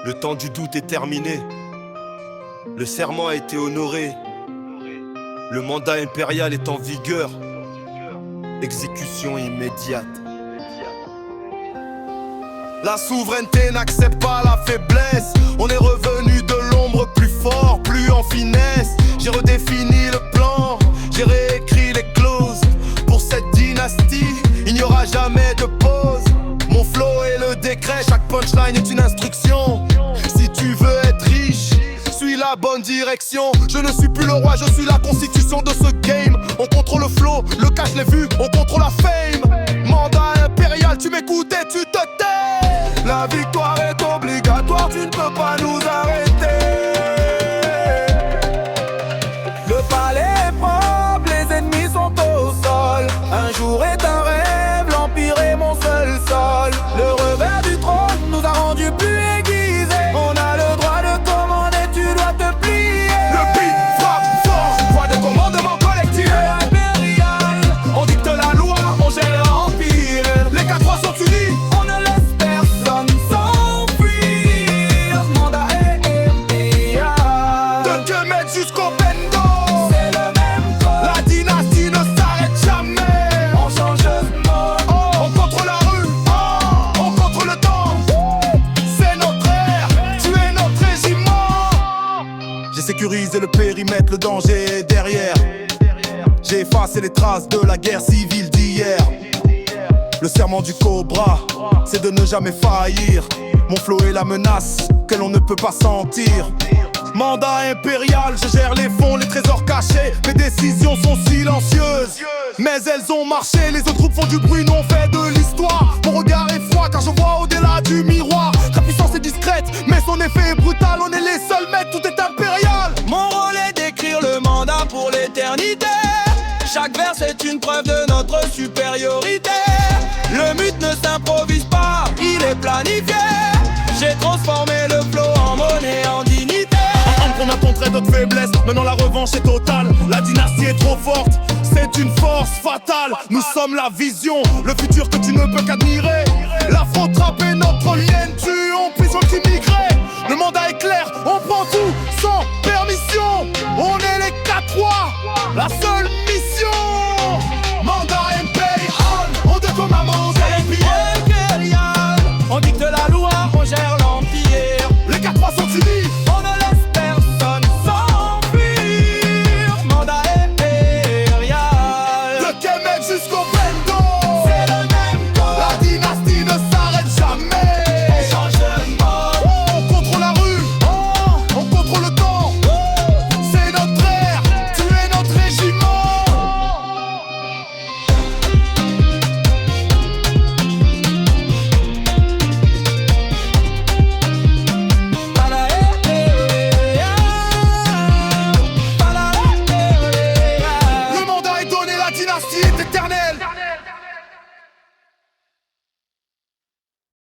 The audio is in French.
Le temps du doute est terminé. Le serment a été honoré. Le mandat impérial est en vigueur. Exécution immédiate. La souveraineté n'accepte pas la faiblesse. On est revenu de l'ombre plus fort, plus en finesse. J'ai redéfini le plan, j'ai réécrit les clauses. Pour cette dynastie, il n'y aura jamais de pause. Mon flow est le décret, chaque punchline est une instruction. Si tu veux être riche, suis la bonne direction. Je ne suis plus le roi, je suis la constitution de ce game. On contrôle le flow, le cash, les vues, on contrôle la fame. Mandat impérial, tu m'écoutes et tu te tais. La victoire est obligatoire, tu ne peux pas nous arrêter. Le palais est propre, les ennemis sont au sol. Un jour est un rêve, l'empire est mon seul sol. Le revers du trône nous a rendus plus aiguisés. On a le droit de commander, tu dois te plier. Le beat frappe fort, voix de commandement collectif. Impérial, On dicte la loi, on gère l'empire. Les 4 sont unis. on ne laisse personne s'enfuir. Mandat est impérial. De Kemet jusqu'au Bendo. C'est le même code, La dynastie ne s'arrête jamais. on change de mode. On contrôle la rue, on contrôle le temps. C'est notre ère, tu es notre régiment. J'ai sécurisé le périmètre, le danger est derrière. J'ai effacé les traces de la guerre civile d'hier. Le serment du cobra, c'est de ne jamais faillir. Mon flow est la menace que l'on ne peut pas sentir. Mandat impérial, je gère les fonds, les trésors cachés. Mes décisions sont silencieuses, mais elles ont marché. Les autres groupes font du bruit, nous on fait de l'histoire. Mon regard est froid car je vois au-delà du miroir. Ta puissance est discrète, mais son effet est brutal. On est les seuls mecs, tout est impérial. Mon rôle est d'écrire le mandat pour l'éternité. Chaque vers est une preuve de notre supériorité. Le mythe ne s'improvise pas, il est planifié. J'ai transformé le flow en monnaie, en dignité. On a montré notre faiblesse, maintenant la revanche est totale. La dynastie est trop forte, c'est une force fatale. Nous sommes la vision, le futur que tu ne peux qu'admirer. L'afro-trap est notre lien, tu